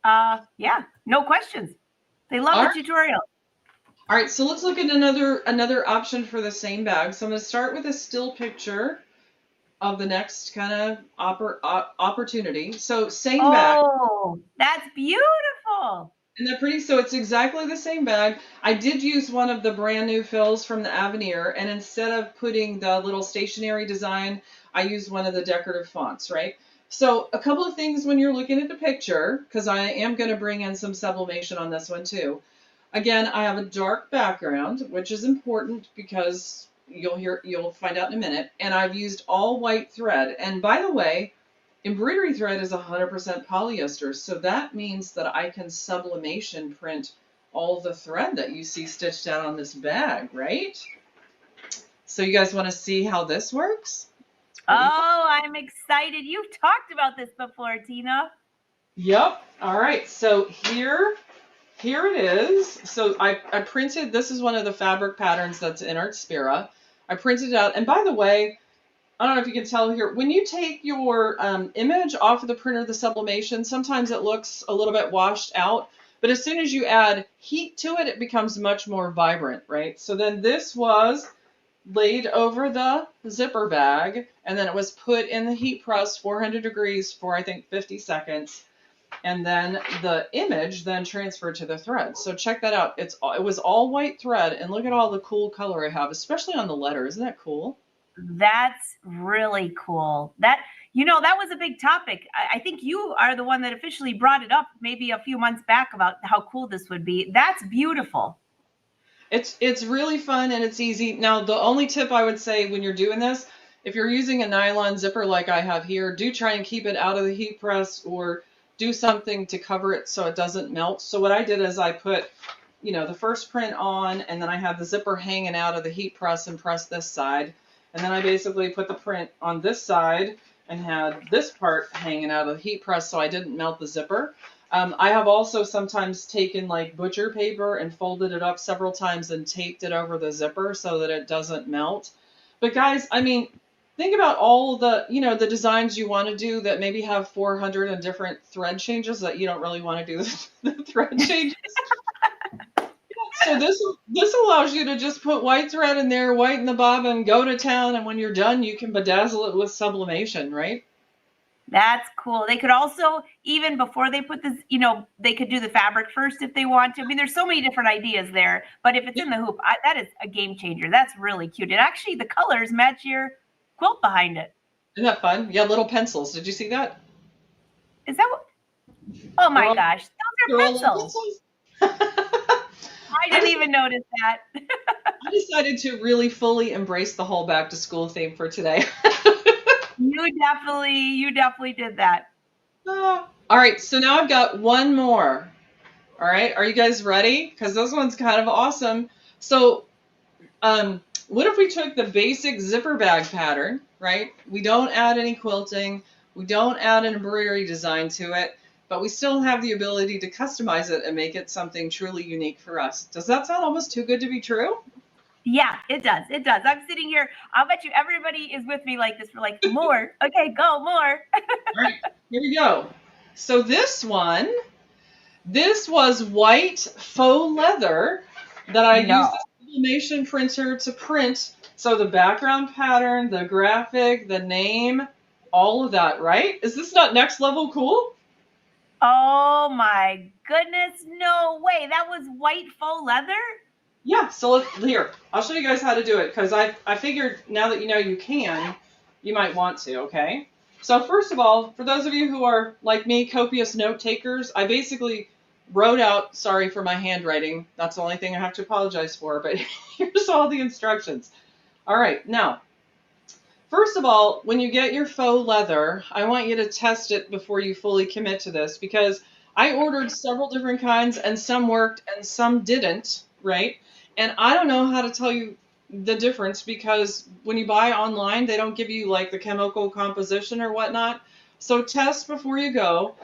Yeah, no questions. They love the tutorial. All right, so let's look at another option for the same bag. So I'm going to start with a still picture of the next kind of opportunity. So same bag. Oh, that's beautiful. And they're pretty, so it's exactly the same bag. I did use one of the brand new fills from the Aveneer, and instead of putting the little stationery design, I used one of the decorative fonts, right? So a couple of things when you're looking at the picture, because I am going to bring in some sublimation on this one too. Again, I have a dark background, which is important because you'll find out in a minute. And I've used all white thread. And by the way, embroidery thread is 100% polyester. So that means that I can sublimation print all the thread that you see stitched out on this bag, right? So you guys want to see how this works? Oh, I'm excited. You've talked about this before, Tina. Yep. All right. So here it is. So I printed, this is one of the fabric patterns that's in Artspira. I printed it out. And by the way, I don't know if you can tell here, when you take your image off of the printer, the sublimation, sometimes it looks a little bit washed out. But as soon as you add heat to it, it becomes much more vibrant, right? So then this was laid over the zipper bag, and then it was put in the heat press 400 degrees for, I think, 50 seconds. And then the image then transferred to the thread. So check that out. It was all white thread, and look at all the cool color I have, especially on the letter. Isn't that cool? That's really cool. That was a big topic. I think you are the one that officially brought it up maybe a few months back about how cool this would be. That's beautiful. It's really fun and it's easy. Now, the only tip I would say when you're doing this, if you're using a nylon zipper like I have here, do try and keep it out of the heat press or do something to cover it so it doesn't melt. So what I did is I put, the first print on, and then I had the zipper hanging out of the heat press and pressed this side. And then I basically put the print on this side and had this part hanging out of the heat press so I didn't melt the zipper. I have also sometimes taken like butcher paper and folded it up several times and taped it over the zipper so that it doesn't melt. But guys, I mean, think about all the, the designs you want to do that maybe have 400 and different thread changes that you don't really want to do the thread changes. So this allows you to just put white thread in there, whiten the bobbin, go to town, and when you're done, you can bedazzle it with sublimation, right? That's cool. They could also, even before they put this, they could do the fabric first if they want to. I mean, there's so many different ideas there, but if it's in the hoop, that is a game changer. That's really cute. And actually the colors match your quilt behind it. Isn't that fun? Yeah, little pencils. Did you see that? Is that what? Oh my gosh. Those are pencils. I didn't even notice that. I decided to really fully embrace the whole back to school theme for today. You definitely did that. All right, so now I've got one more. All right, are you guys ready? Because this one's kind of awesome. So what if we took the basic zipper bag pattern, right? We don't add any quilting. We don't add an embroidery design to it. but we still have the ability to customize it and make it something truly unique for us. Does that sound almost too good to be true? Yeah, it does. It does. I'm sitting here. I'll bet you everybody is with me like this. We're like, more. Okay, go, more. All right, here we go. So this was white faux leather that I used the Sublimation printer to print. So the background pattern, the graphic, the name, all of that, right? Is this not next level cool? Oh my goodness. No way. That was white faux leather? Yeah, so here, I'll show you guys how to do it because I figured now that you know you can, you might want to, okay? So first of all, for those of you who are like me, copious note takers, I basically wrote out, sorry for my handwriting, that's the only thing I have to apologize for, but here's all the instructions. All right, now, first of all, when you get your faux leather, I want you to test it before you fully commit to this because I ordered several different kinds and some worked and some didn't, right? And I don't know how to tell you the difference because when you buy online, they don't give you like the chemical composition or whatnot. So test before you go.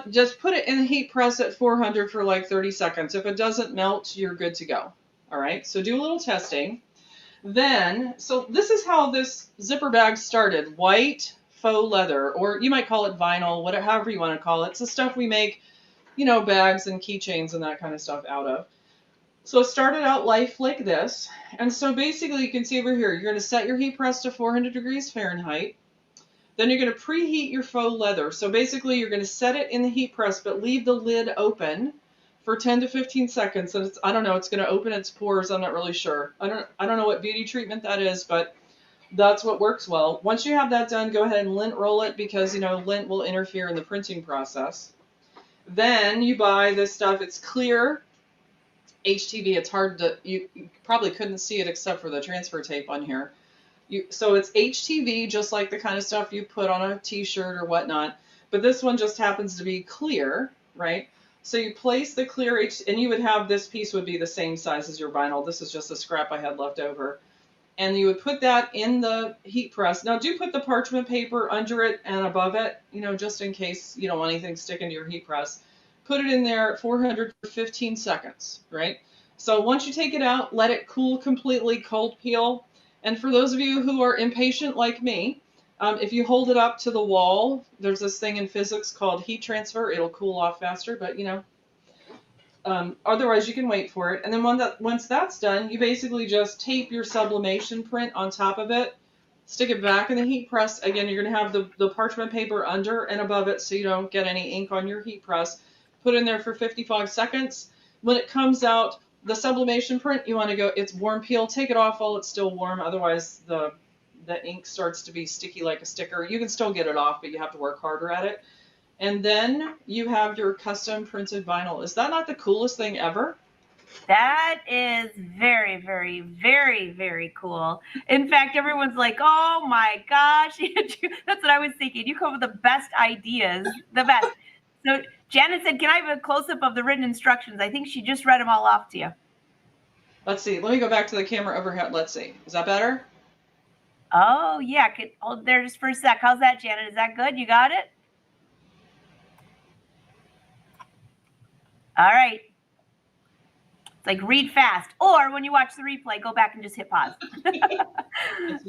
Just put it in the heat press at 400 for like 30 seconds. If it doesn't melt, you're good to go. All right, so do a little testing. Then, so this is how this zipper bag started. White faux leather, or you might call it vinyl, whatever, however you want to call it. It's the stuff we make, bags and keychains and that kind of stuff out of. So it started out life like this. And so basically you can see over here, you're going to set your heat press to 400 degrees Fahrenheit. Then you're going to preheat your faux leather. So basically you're going to set it in the heat press, but leave the lid open for 10 to 15 seconds. And I don't know, it's going to open its pores. I'm not really sure. I don't know what beauty treatment that is, but that's what works well. Once you have that done, go ahead and lint roll it because, lint will interfere in the printing process. Then you buy this stuff. It's clear HTV. It's hard to, you probably couldn't see it except for the transfer tape on here. So it's HTV, just like the kind of stuff you put on a t-shirt or whatnot. But this one just happens to be clear, right? So you place the clear and you would have this piece would be the same size as your vinyl. This is just a scrap I had left over. And you would put that in the heat press. Now do put the parchment paper under it and above it, just in case you don't want anything sticking to your heat press. Put it in there at 400 for 15 seconds, right? So once you take it out, let it cool completely, cold peel. And for those of you who are impatient like me, if you hold it up to the wall, there's this thing in physics called heat transfer. It'll cool off faster, but otherwise you can wait for it. And then once that's done, you basically just tape your sublimation print on top of it, stick it back in the heat press. Again, you're going to have the parchment paper under and above it so you don't get any ink on your heat press. Put it in there for 55 seconds. When it comes out, the sublimation print, you want to go, it's warm peel, take it off while it's still warm. Otherwise, the ink starts to be sticky like a sticker. You can still get it off, but you have to work harder at it. And then you have your custom printed vinyl. Is that not the coolest thing ever? That is very, very, very, very cool. In fact, everyone's like, oh my gosh. That's what I was thinking. You come up with the best ideas, the best. So Janet said, can I have a close-up of the written instructions? I think she just read them all off to you. Let's see. Let me go back to the camera overhead. Let's see. Is that better? Oh, yeah. Hold there just for a sec. How's that, Janet? Is that good? You got it? All right. It's like read fast. Or when you watch the replay, go back and just hit pause.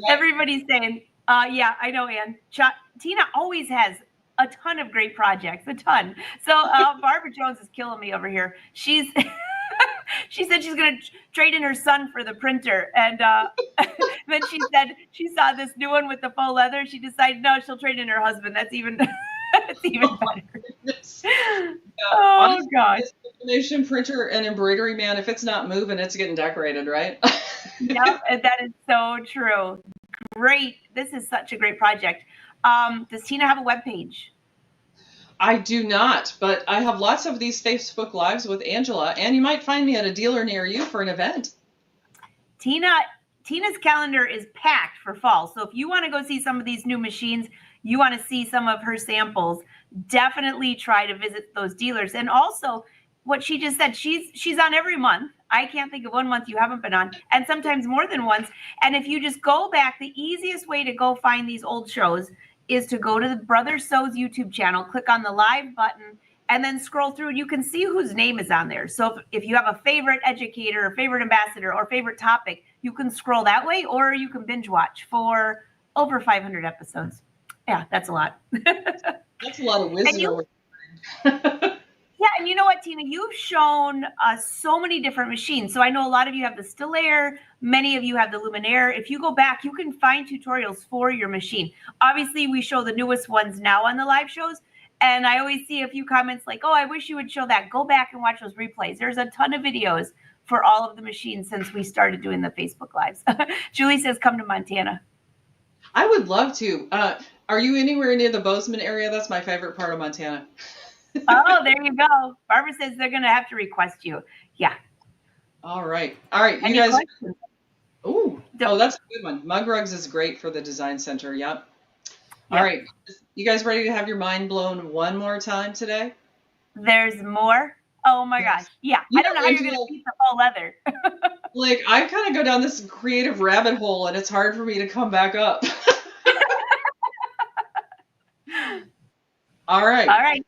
Everybody's saying, yeah, I know, Ann. Tina always has a ton of great projects, a ton. So Barbara Jones is killing me over here. She said she's going to trade in her son for the printer. And then she said she saw this new one with the faux leather. She decided, no, she'll trade in her husband. That's even, that's even better. Oh, honestly, gosh. Sublimation printer and embroidery, man, if it's not moving, it's getting decorated, right? Yep, that is so true. Great. This is such a great project. Does Tina have a webpage? I do not, but I have lots of these Facebook Lives with Angela, and you might find me at a dealer near you for an event. Tina's calendar is packed for fall. So if you want to go see some of these new machines, you want to see some of her samples, definitely try to visit those dealers. And also what she just said, she's on every month. I can't think of one month you haven't been on, and sometimes more than once. And if you just go back, the easiest way to go find these old shows is to go to the Brother Sew's YouTube channel, click on the live button, and then scroll through. You can see whose name is on there. So if you have a favorite educator, or favorite ambassador, or favorite topic, you can scroll that way, or you can binge watch for over 500 episodes. Yeah, that's a lot. That's a lot of wisdom. Yeah, and you know what, Tina? You've shown us so many different machines. So I know a lot of you have the Stellaire, many of you have the Luminaire. If you go back, you can find tutorials for your machine. Obviously, we show the newest ones now on the live shows. And I always see a few comments like, oh, I wish you would show that. Go back and watch those replays. There's a ton of videos for all of the machines since we started doing the Facebook Lives. Julie says, come to Montana. I would love to. Are you anywhere near the Bozeman area? That's my favorite part of Montana. Oh, there you go. Barbara says they're going to have to request you. Yeah. All right. You Any guys. questions? Oh, that's a good one. Mug Rugs is great for the design center. Yep. All right. You guys ready to have your mind blown one more time today? There's more. Oh my gosh. Yeah. I don't know how you're going to beat the faux leather. Like, I kind of go down this creative rabbit hole and it's hard for me to come back up. All right.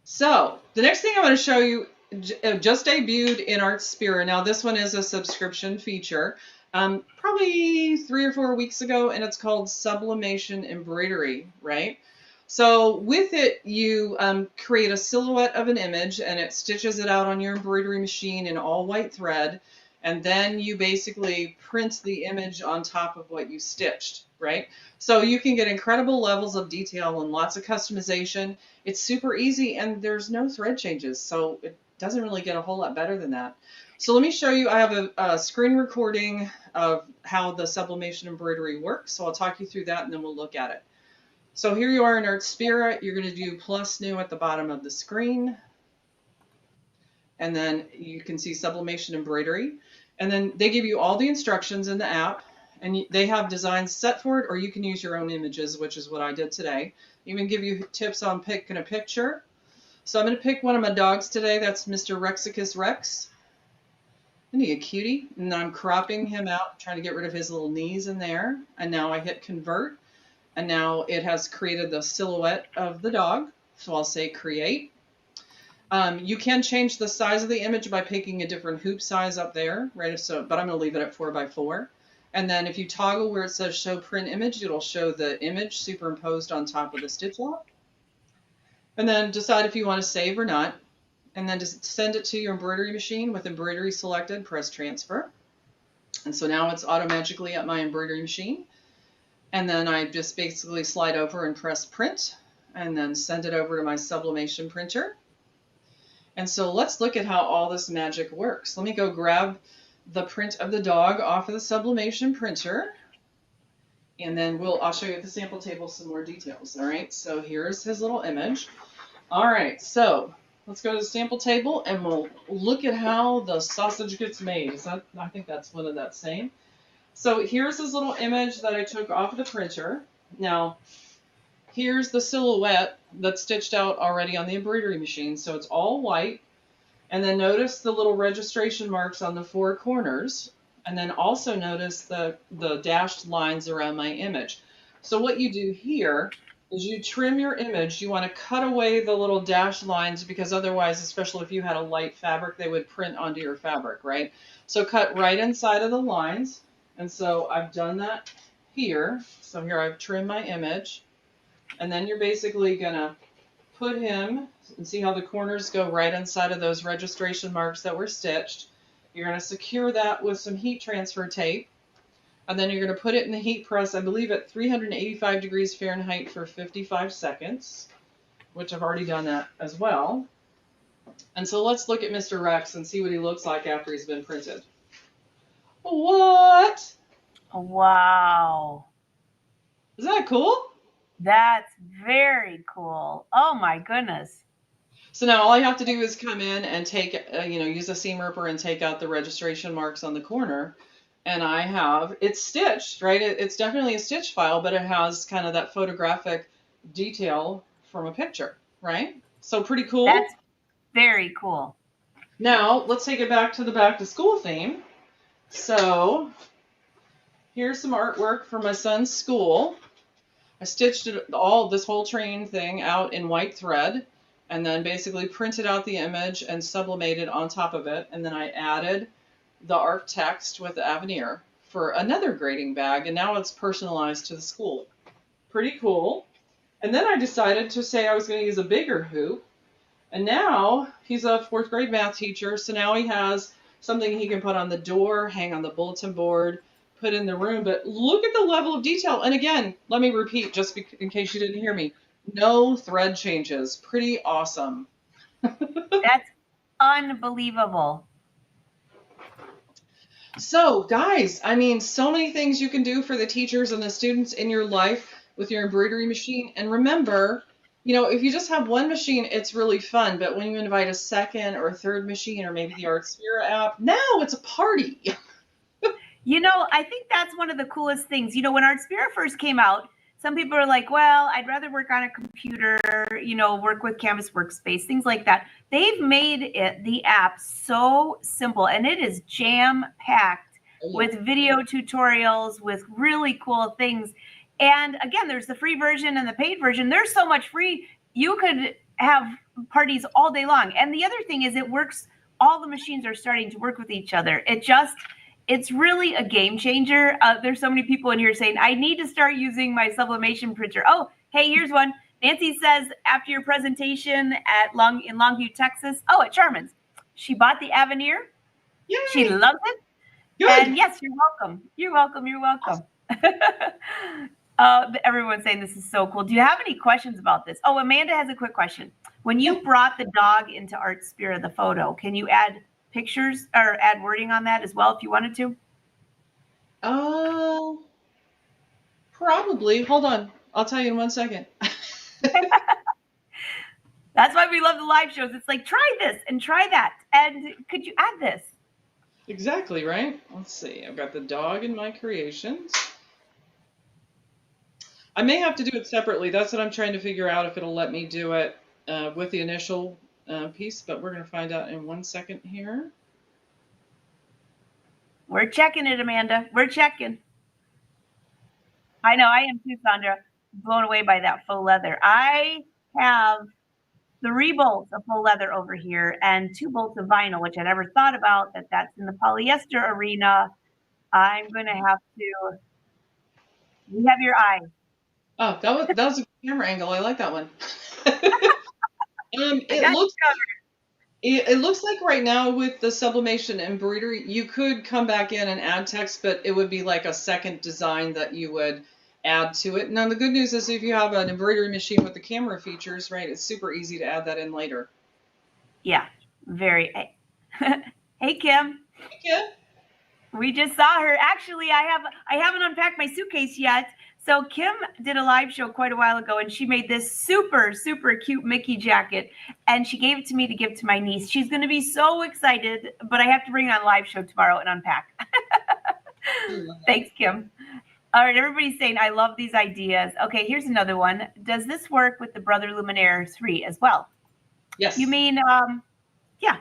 So the next thing I want to show you just debuted in Artspira. Now this one is a subscription feature, probably 3 or 4 weeks ago, and it's called Sublimation embroidery, right? So with it, you create a silhouette of an image and it stitches it out on your embroidery machine in all white thread. And then you basically print the image on top of what you stitched, right? So you can get incredible levels of detail and lots of customization. It's super easy and there's no thread changes. So it doesn't really get a whole lot better than that. So let me show you. I have a screen recording of how the sublimation embroidery works. So I'll talk you through that and then we'll look at it. So here you are in Artspira. You're going to do plus new at the bottom of the screen. And then you can see sublimation embroidery. And then they give you all the instructions in the app. And they have designs set for it, or you can use your own images, which is what I did today. Even give you tips on picking a picture. So I'm going to pick one of my dogs today. That's Mr. Rexicus Rex. Isn't he a cutie? And then I'm cropping him out, trying to get rid of his little knees in there. And now I hit convert. And now it has created the silhouette of the dog. So I'll say create. You can change the size of the image by picking a different hoop size up there, right? So, but I'm going to leave it at 4x4. And then if you toggle where it says show print image, it'll show the image superimposed on top of the stitch lock. And then decide if you want to save or not. And then just send it to your embroidery machine with embroidery selected, press transfer. And so now it's automatically at my embroidery machine. And then I just basically slide over and press print and then send it over to my sublimation printer. And so let's look at how all this magic works. Let me go grab the print of the dog off of the sublimation printer. And then I'll show you at the sample table some more details. All right, so here's his little image. All right, so let's go to the sample table and we'll look at how the sausage gets made. I think that's one of that saying. So here's his little image that I took off of the printer. Now, here's the silhouette that's stitched out already on the embroidery machine. So it's all white. And then notice the little registration marks on the 4 corners. And then also notice the dashed lines around my image. So what you do here is you trim your image. You want to cut away the little dashed lines because otherwise, especially if you had a light fabric, they would print onto your fabric, right? So cut right inside of the lines. And so I've done that here. So here I've trimmed my image. And then you're basically going to put him, and see how the corners go right inside of those registration marks that were stitched. You're going to secure that with some heat transfer tape. And then you're going to put it in the heat press, I believe at 385 degrees Fahrenheit for 55 seconds, which I've already done that as well. And so let's look at Mr. Rex and see what he looks like after he's been printed. What? Wow. Isn't that cool? That's very cool. Oh my goodness. So now all I have to do is come in and take, use a seam ripper and take out the registration marks on the corner. And it's stitched, right? It's definitely a stitch file, but it has kind of that photographic detail from a picture, right? So pretty cool. That's very cool. Now let's take it back to the back to school theme. So here's some artwork for my son's school. I stitched this whole train thing out in white thread, and then basically printed out the image and sublimated on top of it. And then I added the art text with the Aveneer for another grading bag, and now it's personalized to the school. Pretty cool. And then I decided to say I was going to use a bigger hoop. And now he's a fourth grade math teacher, so now he has something he can put on the door, hang on the bulletin board, put in the room. But look at the level of detail. And again, let me repeat just in case you didn't hear me. No thread changes. Pretty awesome. That's unbelievable. So, guys, I mean, so many things you can do for the teachers and the students in your life with your embroidery machine. And remember, if you just have one machine, it's really fun. But when you invite a second or third machine, or maybe the Artspira app, now it's a party. I think that's one of the coolest things. When Artspira first came out, some people are like, well, I'd rather work on a computer, work with Canvas Workspace, things like that. They've made the app so simple, and it is jam-packed with video tutorials, with really cool things. And again, there's the free version and the paid version. There's so much free. You could have parties all day long. And the other thing is it works. All the machines are starting to work with each other. It's really a game changer. There's so many people in here saying, I need to start using my Sublimation printer. Oh, hey, here's one. Nancy says, after your presentation in Longview, Texas, at Charmin's, she bought the Aveneer. Yay. She loves it. Good. And yes, you're welcome. You're welcome. You're welcome. Everyone's saying this is so cool. Do you have any questions about this? Oh, Amanda has a quick question. When you brought the dog into Artspira, the photo, can you add pictures or add wording on that as well if you wanted to? Probably. Hold on. I'll tell you in 1 second. That's why we love the live shows. It's like, try this and try that. And could you add this? Exactly, right? Let's see. I've got the dog in my creations. I may have to do it separately. That's what I'm trying to figure out, if it'll let me do it with the initial piece, but we're going to find out in 1 second here. We're checking it, Amanda. We're checking. I know, I am too, Sandra. Blown away by that faux leather. I have 3 bolts of faux leather over here and 2 bolts of vinyl, which I never thought about that's in the polyester arena. I'm going to have to. We have your eye. Oh, that was a camera angle. I like that one. It looks like right now with the Sublimation embroidery, you could come back in and add text, but it would be like a second design that you would add to it. Now, the good news is if you have an embroidery machine with the camera features, right, it's super easy to add that in later. Yeah, very. Hey, Kim. Hey, Kim. We just saw her. Actually, I haven't unpacked my suitcase yet. So Kim did a live show quite a while ago, and she made this super, super cute Mickey jacket, and she gave it to me to give to my niece. She's going to be so excited, but I have to bring it on live show tomorrow and unpack. Thanks, Kim. All right, everybody's saying, I love these ideas. Okay, here's another one. Does this work with the Brother Luminaire 3 as well? Yes. You mean, yeah,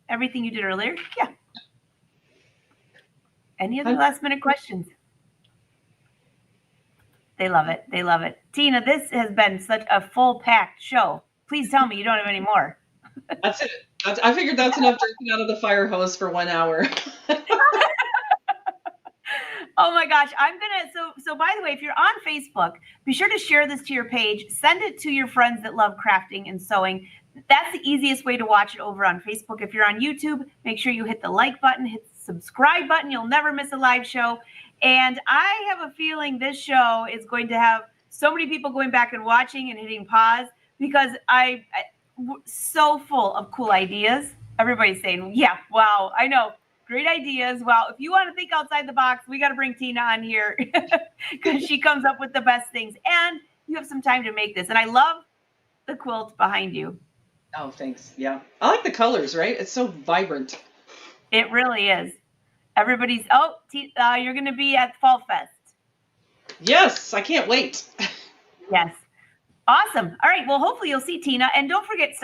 everything you did earlier? Yeah. Any other last minute questions? They love it. They love it. Tina, this has been such a full packed show. Please tell me you don't have any more. That's it. I figured that's enough drinking out of the fire hose for 1 hour. Oh my gosh. So by the way, if you're on Facebook, be sure to share this to your page. Send it to your friends that love crafting and sewing. That's the easiest way to watch it over on Facebook. If you're on YouTube, make sure you hit the like button, hit the subscribe button. You'll never miss a live show. And I have a feeling this show is going to have so many people going back and watching and hitting pause because I'm so full of cool ideas. Everybody's saying, yeah, wow, I know. Great ideas. Wow. If you want to think outside the box, we got to bring Tina on here because she comes up with the best things. And you have some time to make this. And I love the quilt behind you. Oh, thanks. Yeah. I like the colors, right? It's so vibrant. It really is. Everybody's, you're going to be at Fall Fest. Yes, I can't wait. Yes. Awesome. All right. Well, hopefully you'll see Tina. And don't forget,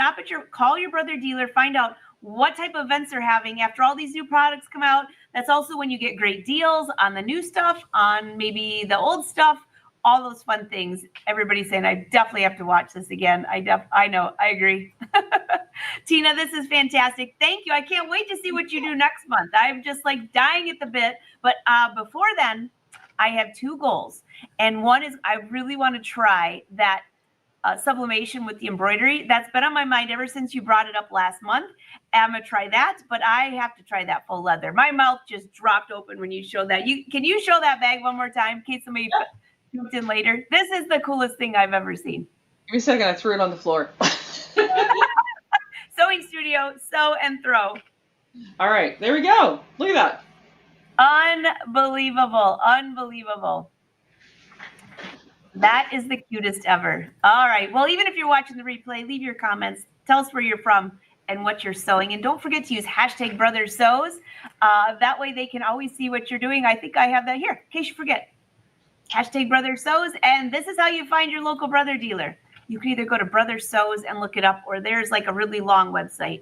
call your brother dealer, find out what type of events they're having after all these new products come out. That's also when you get great deals on the new stuff, on maybe the old stuff. all those fun things. Everybody's saying, I definitely have to watch this again. I know, I agree. Tina, this is fantastic. Thank you. I can't wait to see what you do next month. I'm just like dying at the bit. But before then, I have 2 goals. And one is I really want to try that sublimation with the embroidery. That's been on my mind ever since you brought it up last month. I'm gonna try that, but I have to try that faux leather. My mouth just dropped open when you showed that. Can you show that bag one more time in case somebody jumped in later? This is the coolest thing I've ever seen. Give me a second. I threw it on the floor. Sewing studio, sew and throw. All right, there we go. Look at that. Unbelievable, unbelievable. That is the cutest ever. All right. Well, even if you're watching the replay, leave your comments. Tell us where you're from and what you're sewing. And don't forget to use hashtag #BrotherSews. That way they can always see what you're doing. I think I have that here in case you forget. Hashtag #BrotherSews. And this is how you find your local brother dealer. You can either go to Brother Sews and look it up, or there's like a really long website.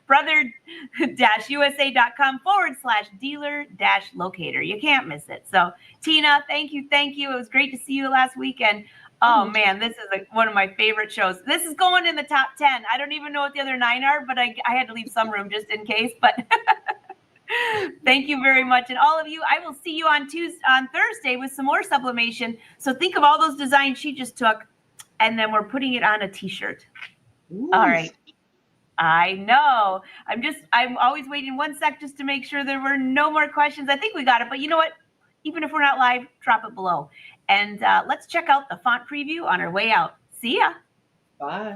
brother-usa.com/dealer-locator. You can't miss it. So Tina, thank you. It was great to see you last weekend. Oh man, this is one of my favorite shows. This is going in the top 10. I don't even know what the other 9 are, but I had to leave some room just in case. But thank you very much. And all of you, I will see you on Thursday with some more sublimation. So think of all those designs she just took, and then we're putting it on a t-shirt. All right. I know. I'm always waiting 1 sec just to make sure there were no more questions. I think we got it, but you know what? Even if we're not live, drop it below. And let's check out the font preview on our way out. See ya. Bye.